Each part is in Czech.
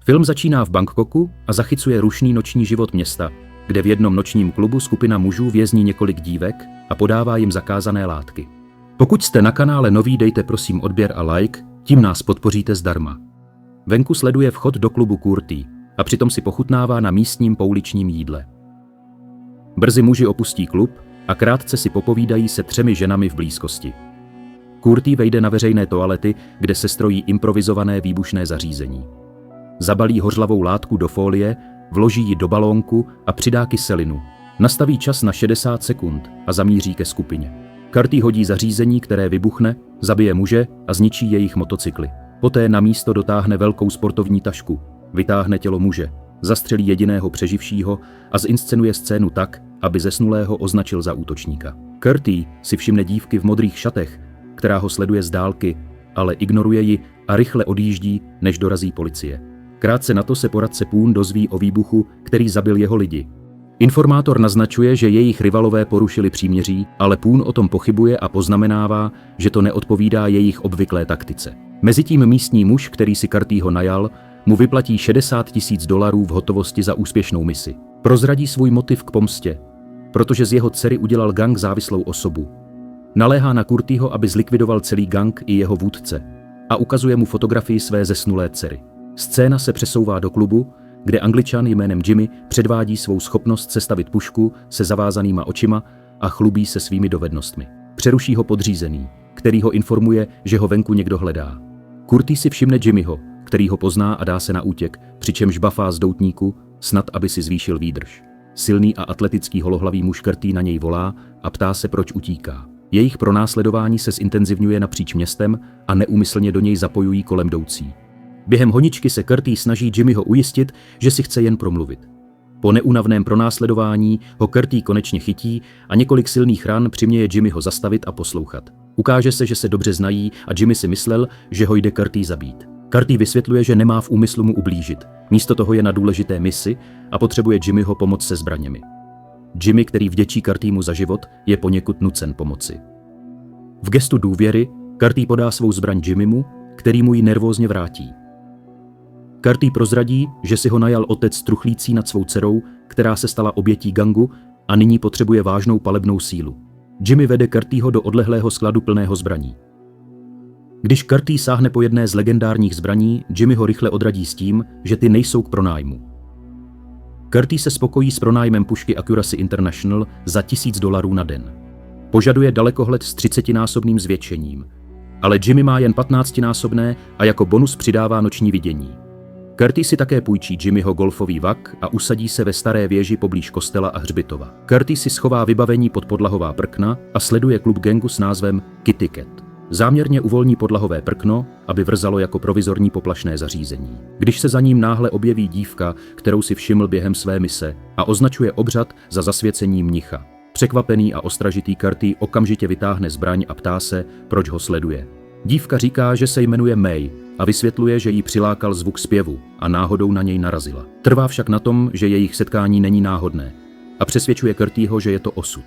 Film začíná v Bangkoku a zachycuje rušný noční život města, kde v jednom nočním klubu skupina mužů vězní několik dívek a podává jim zakázané látky. Pokud jste na kanále noví, dejte prosím odběr a like, tím nás podpoříte zdarma. Venku sleduje vchod do klubu Kurtý a přitom si pochutnává na místním pouličním jídle. Brzy muži opustí klub a krátce si popovídají se 3 ženami v blízkosti. Kurtý vejde na veřejné toalety, kde se strojí improvizované výbušné zařízení. Zabalí hořlavou látku do folie, vloží ji do balónku a přidá kyselinu. Nastaví čas na 60 sekund a zamíří ke skupině. Kurtý hodí zařízení, které vybuchne, zabije muže a zničí jejich motocykly. Poté na místo dotáhne velkou sportovní tašku, vytáhne tělo muže, zastřelí jediného přeživšího a zinscenuje scénu tak, aby zesnulého označil za útočníka. Kurtý si všimne dívky v modrých šatech, která ho sleduje z dálky, ale ignoruje ji a rychle odjíždí, než dorazí policie. Krátce na to se poradce Poon dozví o výbuchu, který zabil jeho lidi. Informátor naznačuje, že jejich rivalové porušili příměří, ale Poon o tom pochybuje a poznamenává, že to neodpovídá jejich obvyklé taktice. Mezitím místní muž, který si Kurtýho najal, mu vyplatí $60,000 v hotovosti za úspěšnou misi. Prozradí svůj motiv k pomstě, protože z jeho dcery udělal gang závislou osobu. Naléhá na Kurtýho, aby zlikvidoval celý gang i jeho vůdce a ukazuje mu fotografii své zesnulé dcery. Scéna se přesouvá do klubu, kde Angličan jménem Jimmy předvádí svou schopnost sestavit pušku se zavázanýma očima a chlubí se svými dovednostmi. Přeruší ho podřízený, který ho informuje, že ho venku někdo hledá. Kurtý si všimne Jimmyho, který ho pozná a dá se na útěk, přičemž bafá z doutníku, snad aby si zvýšil výdrž. Silný a atletický holohlavý muž Kurtý na něj volá a ptá se, proč utíká. Jejich pronásledování se zintenzivňuje napříč městem a neúmyslně do něj zapojují kolem jdoucí. Během honičky se Kurtý snaží Jimmyho ujistit, že si chce jen promluvit. Po neúnavném pronásledování ho Kurtý konečně chytí a několik silných ran přiměje Jimmyho zastavit a poslouchat. Ukáže se, že se dobře znají a Jimmy si myslel, že ho jde Kurtý zabít. Kurtý vysvětluje, že nemá v úmyslu mu ublížit. Místo toho je na důležité misi a potřebuje Jimmyho pomoc se zbraněmi. Jimmy, který vděčí Kurtýmu za život, je poněkud nucen pomoci. V gestu důvěry Kurtý podá svou zbraň Jimmymu, který mu ji nervózně vrátí. Kurtý prozradí, že si ho najal otec truchlící nad svou dcerou, která se stala obětí gangu a nyní potřebuje vážnou palebnou sílu. Jimmy vede Kurtýho do odlehlého skladu plného zbraní. Když Kurtý sáhne po jedné z legendárních zbraní, Jimmy ho rychle odradí s tím, že ty nejsou k pronájmu. Kurtý se spokojí s pronájmem pušky Accuracy International za $1,000 na den. Požaduje dalekohled s 30násobným zvětšením, ale Jimmy má jen 15násobné a jako bonus přidává noční vidění. Kurtý si také půjčí Jimmyho golfový vak a usadí se ve staré věži poblíž kostela a hřbitova. Kurtý si schová vybavení pod podlahová prkna a sleduje klub gangu s názvem Kitty Cat. Záměrně uvolní podlahové prkno, aby vrzalo jako provizorní poplašné zařízení. Když se za ním náhle objeví dívka, kterou si všiml během své mise a označuje obřad za zasvěcení mnicha. Překvapený a ostražitý Kurtý okamžitě vytáhne zbraň a ptá se, proč ho sleduje. Dívka říká, že se jmenuje May a vysvětluje, že jí přilákal zvuk zpěvu a náhodou na něj narazila. Trvá však na tom, že jejich setkání není náhodné a přesvědčuje Kurtýho, že je to osud.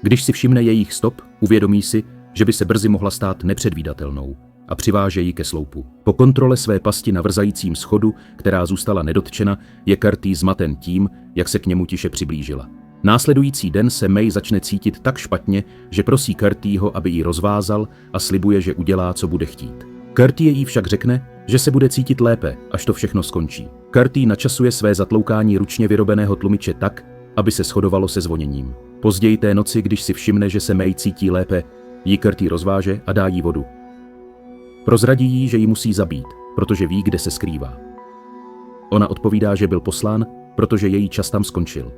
Když si všimne jejich stop, uvědomí si, že by se brzy mohla stát nepředvídatelnou a přiváže ji ke sloupu. Po kontrole své pasti na vrzajícím schodu, která zůstala nedotčena, je Kurtý zmaten tím, jak se k němu tiše přiblížila. Následující den se May začne cítit tak špatně, že prosí Kurtýho, aby ji rozvázal a slibuje, že udělá, co bude chtít. Kurtý jí však řekne, že se bude cítit lépe, až to všechno skončí. Kurtý načasuje své zatloukání ručně vyrobeného tlumiče tak, aby se shodovalo se zvoněním. Později té noci, když si všimne, že se May cítí lépe, jí Kurtý rozváže a dá jí vodu. Prozradí jí, že ji musí zabít, protože ví, kde se skrývá. Ona odpovídá, že byl poslán, protože její čas tam skončil.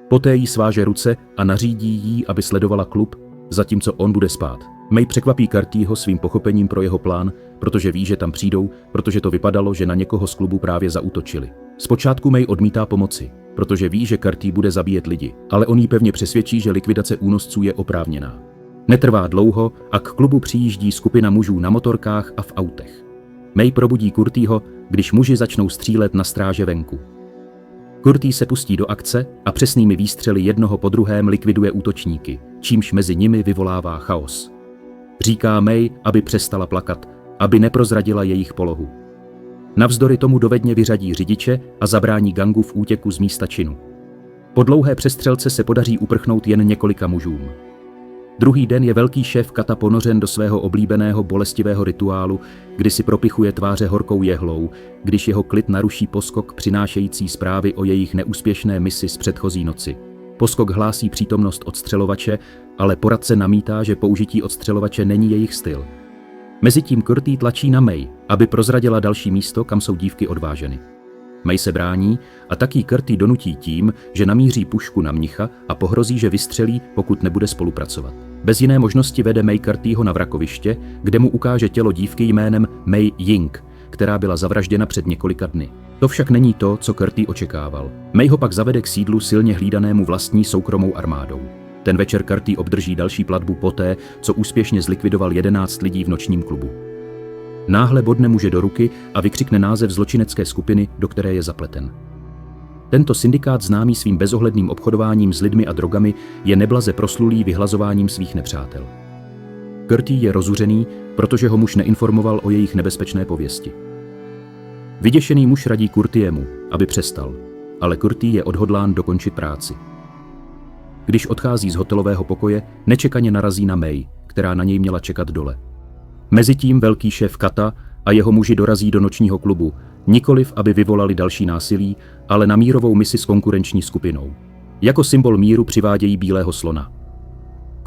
Poté jí sváže ruce a nařídí jí, aby sledovala klub, zatímco on bude spát. May překvapí Kurtýho svým pochopením pro jeho plán, protože ví, že tam přijdou, protože to vypadalo, že na někoho z klubu právě zaútočili. Zpočátku May odmítá pomoci, protože ví, že Kurtý bude zabíjet lidi, ale on jí pevně přesvědčí, že likvidace únosců je oprávněná. Netrvá dlouho a k klubu přijíždí skupina mužů na motorkách a v autech. May probudí Kurtýho, když muži začnou střílet na stráže venku. Kurtý se pustí do akce a přesnými výstřely jednoho po druhém likviduje útočníky, čímž mezi nimi vyvolává chaos. Říká May, aby přestala plakat, aby neprozradila jejich polohu. Navzdory tomu dovedně vyřadí řidiče a zabrání gangu v útěku z místa činu. Po dlouhé přestřelce se podaří uprchnout jen několika mužům. Druhý den je velký šéf Kata ponořen do svého oblíbeného bolestivého rituálu, kdy si propichuje tváře horkou jehlou, když jeho klid naruší poskok přinášející zprávy o jejich neúspěšné misi z předchozí noci. Poskok hlásí přítomnost odstřelovače, ale poradce namítá, že použití odstřelovače není jejich styl. Mezitím Curtis tlačí na May, aby prozradila další místo, kam jsou dívky odváženy. May se brání a tak jí Curtis donutí tím, že namíří pušku na mnicha a pohrozí, že vystřelí, pokud nebude spolupracovat. Bez jiné možnosti vede May Curtisho na vrakoviště, kde mu ukáže tělo dívky jménem May Ying, která byla zavražděna před několika dny. To však není to, co Curtis očekával. May ho pak zavede k sídlu silně hlídanému vlastní soukromou armádou. Ten večer Curtis obdrží další platbu poté, co úspěšně zlikvidoval 11 lidí v nočním klubu. Náhle bodne muže do ruky a vykřikne název zločinecké skupiny, do které je zapleten. Tento syndikát, známý svým bezohledným obchodováním s lidmi a drogami, je neblaze proslulý vyhlazováním svých nepřátel. Curtis je rozuřený, protože ho muž neinformoval o jejich nebezpečné pověsti. Vyděšený muž radí Curtiemu, aby přestal, ale Curtis je odhodlán dokončit práci. Když odchází z hotelového pokoje, nečekaně narazí na May, která na něj měla čekat dole. Mezitím velký šéf Kata a jeho muži dorazí do nočního klubu, nikoliv aby vyvolali další násilí, ale na mírovou misi s konkurenční skupinou. Jako symbol míru přivádějí bílého slona.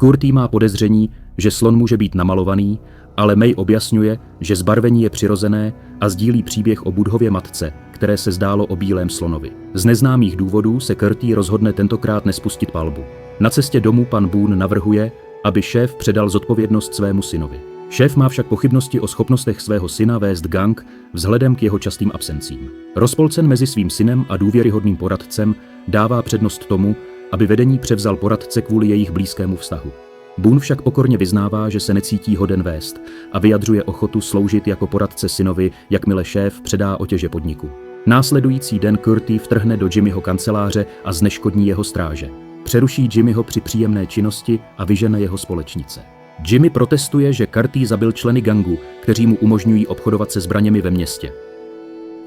Curtis má podezření, že slon může být namalovaný, ale May objasňuje, že zbarvení je přirozené a sdílí příběh o Buddhově matce, které se zdálo o bílém slonovi. Z neznámých důvodů se Curtis rozhodne tentokrát nespustit palbu. Na cestě domů pan Boone navrhuje, aby šéf předal zodpovědnost svému synovi. Šéf má však pochybnosti o schopnostech svého syna vést gang vzhledem k jeho častým absencím. Rozpolcen mezi svým synem a důvěryhodným poradcem dává přednost tomu, aby vedení převzal poradce kvůli jejich blízkému vztahu. Boone však pokorně vyznává, že se necítí hoden vést a vyjadřuje ochotu sloužit jako poradce synovi, jakmile šéf předá otěže podniku. Následující den Curtis vtrhne do Jimmyho kanceláře a zneškodní jeho stráže. Přeruší Jimmyho při příjemné činnosti a vyžene jeho společnice. Jimmy protestuje, že Curtis zabil členy gangu, kteří mu umožňují obchodovat se zbraněmi ve městě.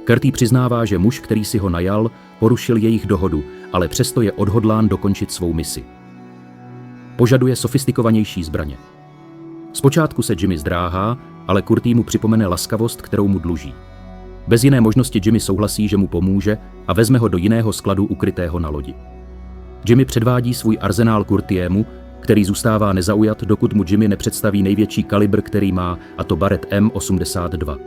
Curtis přiznává, že muž, který si ho najal, porušil jejich dohodu, ale přesto je odhodlán dokončit svou misi. Požaduje sofistikovanější zbraně. Zpočátku se Jimmy zdráhá, ale Curtis mu připomene laskavost, kterou mu dluží. Bez jiné možnosti Jimmy souhlasí, že mu pomůže a vezme ho do jiného skladu ukrytého na lodi. Jimmy předvádí svůj arzenál Curtiemu, který zůstává nezaujat, dokud mu Jimmy nepředstaví největší kalibr, který má, a to Barrett M82.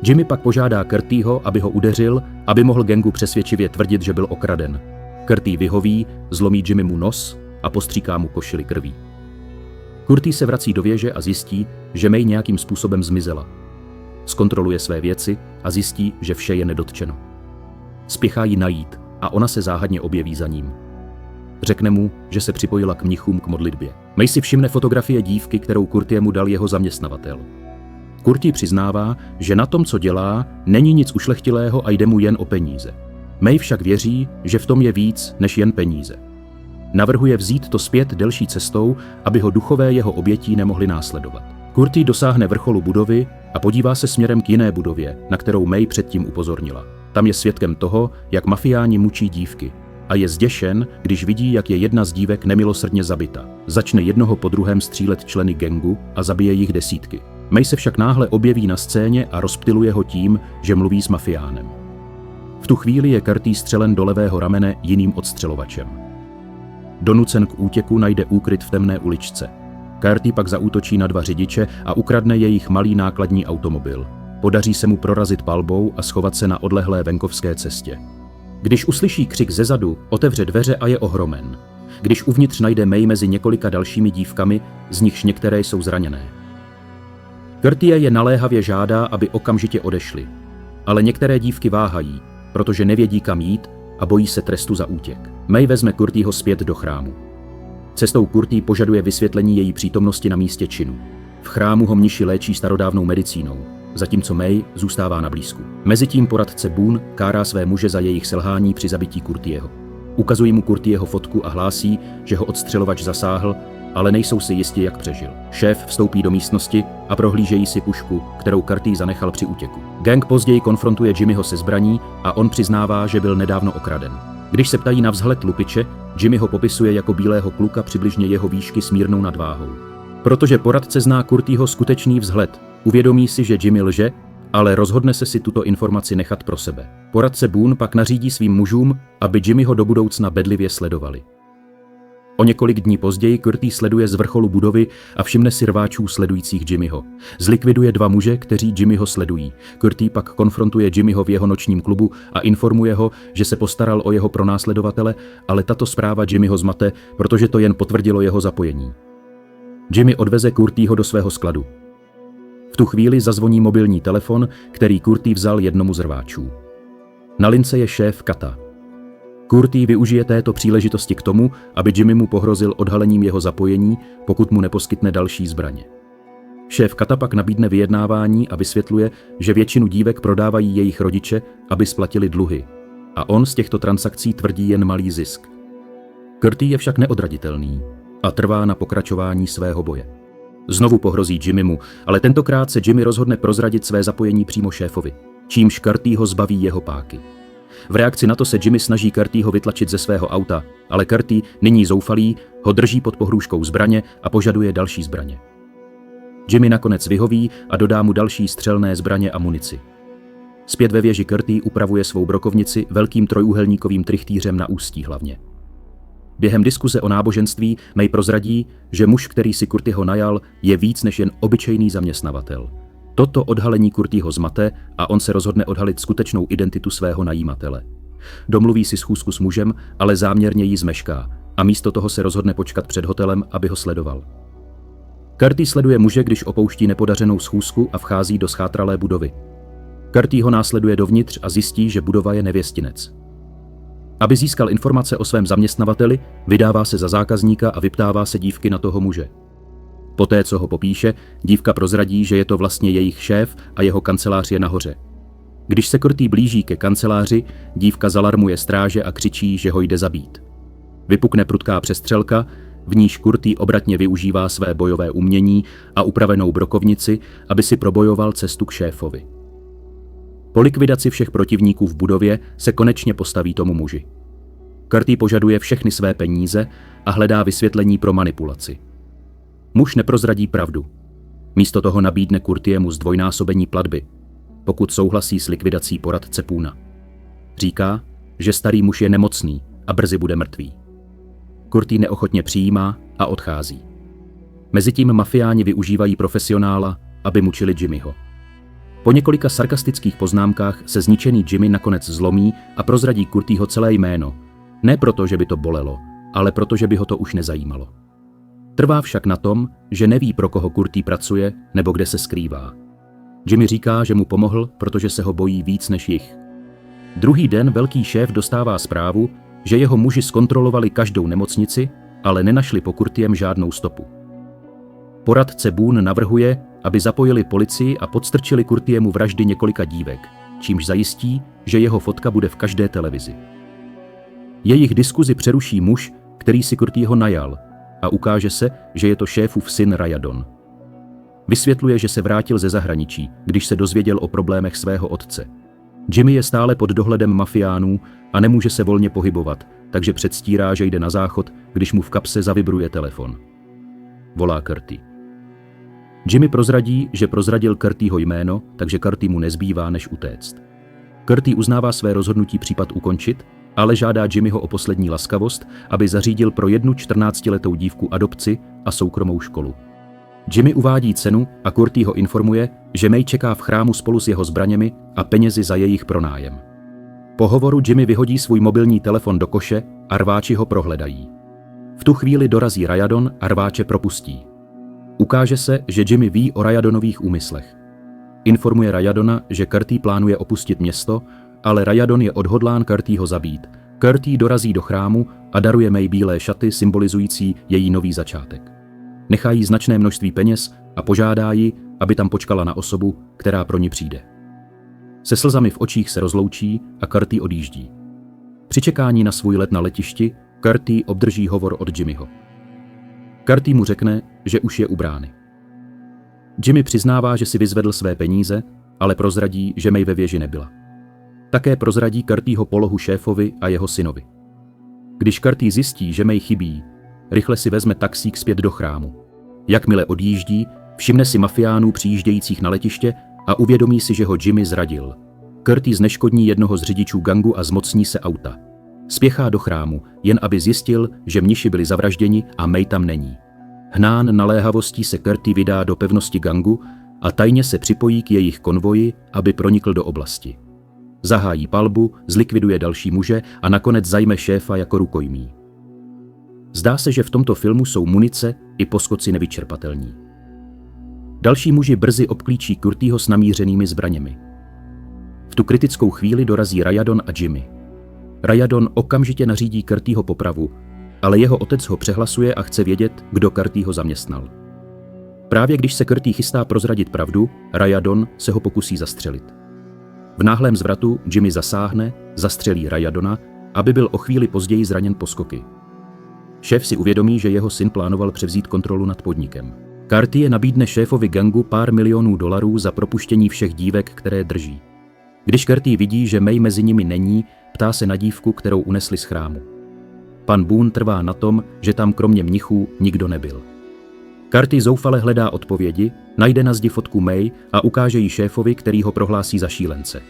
Jimmy pak požádá Curtisho, aby ho udeřil, aby mohl gangu přesvědčivě tvrdit, že byl okraden. Curtis vyhoví, zlomí Jimmy mu nos a postříká mu košili krví. Curtis se vrací do věže a zjistí, že May nějakým způsobem zmizela. Zkontroluje své věci a zjistí, že vše je nedotčeno. Spěchá ji najít a ona se záhadně objeví za ním. Řekne mu, že se připojila k mnichům k modlitbě. May si všimne fotografie dívky, kterou Curtiemu dal jeho zaměstnavatel. Curtis přiznává, že na tom, co dělá, není nic ušlechtilého a jde mu jen o peníze. May však věří, že v tom je víc než jen peníze. Navrhuje vzít to zpět delší cestou, aby ho duchové jeho obětí nemohli následovat. Curtis dosáhne vrcholu budovy a podívá se směrem k jiné budově, na kterou May předtím upozornila. Tam je svědkem toho, jak mafiáni mučí dívky. A je zděšen, když vidí, jak je jedna z dívek nemilosrdně zabita. Začne jednoho po druhém střílet členy gangu a zabije jich desítky. May se však náhle objeví na scéně a rozptyluje ho tím, že mluví s mafiánem. V tu chvíli je Curtis střelen do levého ramene jiným odstřelovačem. Donucen k útěku najde úkryt v temné uličce. Curtis pak zaútočí na 2 řidiče a ukradne jejich malý nákladní automobil. Podaří se mu prorazit palbou a schovat se na odlehlé venkovské cestě. Když uslyší křik zezadu, otevře dveře a je ohromen. Když uvnitř najde May mezi několika dalšími dívkami, z nichž některé jsou zraněné. Curtis je naléhavě žádá, aby okamžitě odešli. Ale některé dívky váhají, protože nevědí, kam jít a bojí se trestu za útěk. May vezme Curtisho zpět do chrámu. Cestou Curtis požaduje vysvětlení její přítomnosti na místě činu. V chrámu ho mniši léčí starodávnou medicínou, zatímco May zůstává na blízku. Mezitím poradce Boone kárá své muže za jejich selhání při zabití Curtiseho. Ukazují mu Curtiseho fotku a hlásí, že ho odstřelovač zasáhl ale nejsou si jistí, jak přežil. Šéf vstoupí do místnosti a prohlížejí si pušku, kterou Curtis zanechal při útěku. Gang později konfrontuje Jimmyho se zbraní a on přiznává, že byl nedávno okraden. Když se ptají na vzhled lupiče, Jimmy ho popisuje jako bílého kluka přibližně jeho výšky s mírnou nadváhou. Protože poradce zná Curtisho skutečný vzhled, uvědomí si, že Jimmy lže, ale rozhodne se si tuto informaci nechat pro sebe. Poradce Boone pak nařídí svým mužům, aby Jimmyho do budoucna bedlivě sledovali. O několik dní později Curtis sleduje z vrcholu budovy a všimne si rváčů sledujících Jimmyho. Zlikviduje 2 muže, kteří Jimmyho sledují. Curtis pak konfrontuje Jimmyho v jeho nočním klubu a informuje ho, že se postaral o jeho pronásledovatele, ale tato zpráva Jimmyho zmate, protože to jen potvrdilo jeho zapojení. Jimmy odveze Curtisho do svého skladu. V tu chvíli zazvoní mobilní telefon, který Curtis vzal jednomu z rváčů. Na lince je šéf Kata. Curtis využije této příležitosti k tomu, aby Jimmy mu pohrozil odhalením jeho zapojení, pokud mu neposkytne další zbraně. Šéf Kata pak nabídne vyjednávání a vysvětluje, že většinu dívek prodávají jejich rodiče, aby splatili dluhy. A on z těchto transakcí tvrdí jen malý zisk. Curtis je však neodraditelný a trvá na pokračování svého boje. Znovu pohrozí Jimmymu, ale tentokrát se Jimmy rozhodne prozradit své zapojení přímo šéfovi, čímž Curtis ho zbaví jeho páky. V reakci na to se Jimmy snaží Curtisho vytlačit ze svého auta, ale Curtis, nyní zoufalý, ho drží pod pohrůžkou zbraně a požaduje další zbraně. Jimmy nakonec vyhoví a dodá mu další střelné zbraně a munici. Zpět ve věži Curtis upravuje svou brokovnici velkým trojúhelníkovým trichtýřem na ústí hlavně. Během diskuze o náboženství May prozradí, že muž, který si Curtisho najal, je víc než jen obyčejný zaměstnavatel. Toto odhalení Curtisho zmate a on se rozhodne odhalit skutečnou identitu svého najímatele. Domluví si schůzku s mužem, ale záměrně ji zmešká a místo toho se rozhodne počkat před hotelem, aby ho sledoval. Curtis sleduje muže, když opouští nepodařenou schůzku a vchází do schátralé budovy. Curtis ho následuje dovnitř a zjistí, že budova je nevěstinec. Aby získal informace o svém zaměstnavateli, vydává se za zákazníka a vyptává se dívky na toho muže. Poté, co ho popíše, dívka prozradí, že je to vlastně jejich šéf a jeho kancelář je nahoře. Když se Curtis blíží ke kanceláři, dívka zalarmuje stráže a křičí, že ho jde zabít. Vypukne prudká přestřelka, v níž Curtis obratně využívá své bojové umění a upravenou brokovnici, aby si probojoval cestu k šéfovi. Po likvidaci všech protivníků v budově se konečně postaví tomu muži. Curtis požaduje všechny své peníze a hledá vysvětlení pro manipulaci. Muž neprozradí pravdu. Místo toho nabídne Curtiemu zdvojnásobení platby, pokud souhlasí s likvidací poradce Boona. Říká, že starý muž je nemocný a brzy bude mrtvý. Curtis neochotně přijímá a odchází. Mezitím mafiáni využívají profesionála, aby mučili Jimmyho. Po několika sarkastických poznámkách se zničený Jimmy nakonec zlomí a prozradí Curtisho celé jméno. Ne proto, že by to bolelo, ale proto, že by ho to už nezajímalo. Trvá však na tom, že neví, pro koho Curtis pracuje nebo kde se skrývá. Jimmy říká, že mu pomohl, protože se ho bojí víc než jich. Druhý den velký šéf dostává zprávu, že jeho muži zkontrolovali každou nemocnici, ale nenašli po Curtiem žádnou stopu. Poradce Boone navrhuje, aby zapojili policii a podstrčili Curtiemu vraždy několika dívek, čímž zajistí, že jeho fotka bude v každé televizi. Jejich diskuzi přeruší muž, který si Curtieho najal, a ukáže se, že je to šéfův syn Rayadon. Vysvětluje, že se vrátil ze zahraničí, když se dozvěděl o problémech svého otce. Jimmy je stále pod dohledem mafiánů a nemůže se volně pohybovat, takže předstírá, že jde na záchod, když mu v kapse zavibruje telefon. Volá Curtis. Jimmy prozradí, že prozradil Curtisho jméno, takže Curtis mu nezbývá, než utéct. Curtis uznává své rozhodnutí případ ukončit, ale žádá Jimmyho o poslední laskavost, aby zařídil pro jednu 14letou dívku adopci a soukromou školu. Jimmy uvádí cenu a Curtis ho informuje, že May čeká v chrámu spolu s jeho zbraněmi a penězi za jejich pronájem. Po hovoru Jimmy vyhodí svůj mobilní telefon do koše a rváči ho prohledají. V tu chvíli dorazí Rayadon a rváče propustí. Ukáže se, že Jimmy ví o Rayadonových úmyslech. Informuje Rayadona, že Curtis plánuje opustit město, ale Rayadon je odhodlán Curtisho zabít. Curtis dorazí do chrámu a daruje May bílé šaty symbolizující její nový začátek. Nechá jí značné množství peněz a požádá ji, aby tam počkala na osobu, která pro ní přijde. Se slzami v očích se rozloučí a Curtis odjíždí. Při čekání na svůj let na letišti Curtis obdrží hovor od Jimmyho. Curty mu řekne, že už je u brány. Jimmy přiznává, že si vyzvedl své peníze, ale prozradí, že May ve věži nebyla. Také prozradí Curtyho polohu šéfovi a jeho synovi. Když Curty zjistí, že May chybí, rychle si vezme taxík zpět do chrámu. Jakmile odjíždí, všimne si mafiánů přijíždějících na letiště a uvědomí si, že ho Jimmy zradil. Curty zneškodní jednoho z řidičů gangu a zmocní se auta. Spěchá do chrámu, jen aby zjistil, že mniši byli zavražděni a May tam není. Hnán naléhavostí se Curty vydá do pevnosti gangu a tajně se připojí k jejich konvoji, aby pronikl do oblasti. Zahájí palbu, zlikviduje další muže a nakonec zajme šéfa jako rukojmí. Zdá se, že v tomto filmu jsou munice i poskoci nevyčerpatelní. Další muži brzy obklíčí Curtyho s namířenými zbraněmi. V tu kritickou chvíli dorazí Rayadon a Jimmy. Rayadon okamžitě nařídí Curtyho popravu, ale jeho otec ho přehlasuje a chce vědět, kdo Curtyho zaměstnal. Právě když se Curty chystá prozradit pravdu, Rayadon se ho pokusí zastřelit. V náhlém zvratu Jimmy zasáhne, zastřelí Rayadona, aby byl o chvíli později zraněn poskoky. Šéf si uvědomí, že jeho syn plánoval převzít kontrolu nad podnikem. Curty nabídne šéfovi gangu pár milionů dolarů za propuštění všech dívek, které drží. Když Curty vidí, že May mezi nimi není, ptá se na dívku, kterou unesli z chrámu. Pan Boone trvá na tom, že tam kromě mnichů nikdo nebyl. Curty zoufale hledá odpovědi, najde na zdi fotku May a ukáže ji šéfovi, který ho prohlásí za šílence.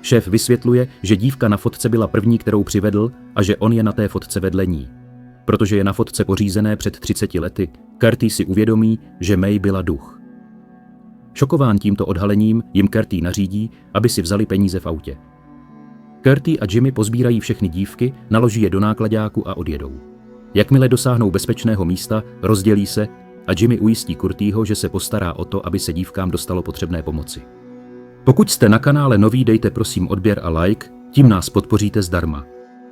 Šéf vysvětluje, že dívka na fotce byla první, kterou přivedl, a že on je na té fotce vedle ní. Protože je na fotce pořízené před 30 lety, Curty si uvědomí, že May byla duch. Šokován tímto odhalením jim Curty nařídí, aby si vzali peníze v autě. Curty a Jimmy pozbírají všechny dívky, naloží je do náklaďáku a odjedou. Jakmile dosáhnou bezpečného místa, rozdělí se a Jimmy ujistí Curtyho, že se postará o to, aby se dívkám dostalo potřebné pomoci. Pokud jste na kanále noví, dejte prosím odběr a like, tím nás podpoříte zdarma.